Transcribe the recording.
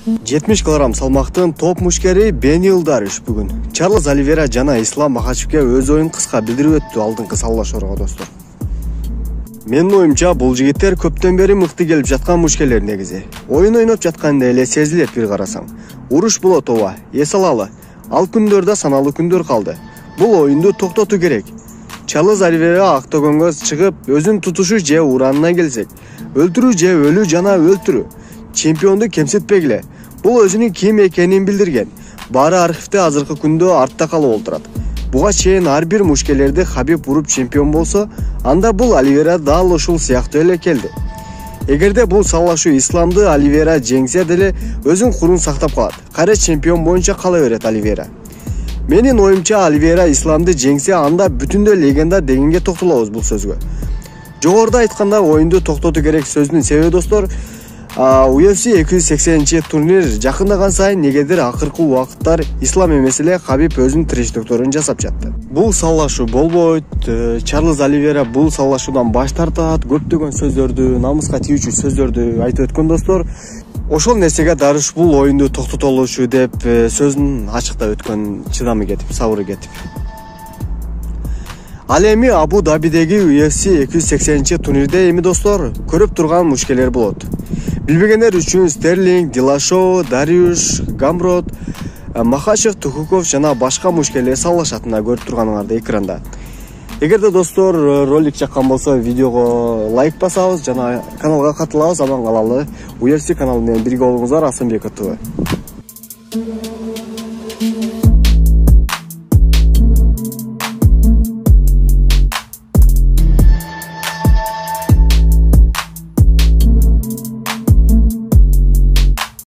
70 кг салмактын топ мушкери Бенил Дариш бүгүн Чарльз Оливейра жана Ислам Махачевке өз оюн кыска билдирип өттү алдыңкы саллашуурга достор. Менин оюмча бул жигиттер көптөн бери мыкты келип жаткан мушкерлер негизи. Оюн ойноп жатканда эле сезилет бир карасаң. Уруш болот ооба, эс алалы. Ал күндөрдө саналуу күндөр калды. Бул оюнду токтотуу керек. Чарльз Оливейра октогонго чыгып, өзүн тутушу же уранына келсек, өлтүрүү же өлүү жана өлтүрүү. Чемпионду кемситпегиле. Бул өзүнүн ким экенин билдирген. Баары архивде азыркы күндө артта калып отурат. Буга чейин ар бир мушкерлерди Хабиб уруп чемпион болсо, анда бул Оливейра дал ушул сыяктуу эле келди. Эгерде бул саллашуу Исламды Оливейра жеңсе деле өзүн курун сактап калат. Кайра чемпион боюнча кала берет Оливейра. Менин оюмча Оливейра Исламды жеңсе, анда бүтүндөй легенда дегенге токтолобуз бул сөзгө. Жогоруда айтканда оюнду токтотуу керек сөзүнүн себеби достор, UFC 280-турнир жакындаган сайын негедир акыркы убакыттар Ислам эмес эле Хабиб өзүнүн тиричтөктөрүн жасап жатты. Бул саллашуу болбойт. Чарльз Оливейра бул саллашуудан баш тартат, көптөгөн сөздөрдү, намыска тийүүчү сөздөрдү айтып өткөн достор. Ошол нерсеге Дариш бул оюнду токтотолушу деп сөзүн ачыктап өткөн, чыдамы кетип, сабыры кетип. Ал эми Абу Дабидеги UFC 280-турнирде эми достор көрүп турган мушкерлер болот. Билбегендер үчүн Стерлинг, Дилашоу, Дариуш, Гамрот, Махачев, Тухуков жана башка мушкерлер саллашатына көрүп турганыңарды экранда. Эгерде достор ролик жаккан болсо видеого лайк басабыз жана каналга катылабыз, аман калалы. UFC каналы менен бирге болуңуздар. Асанбеков ТВ.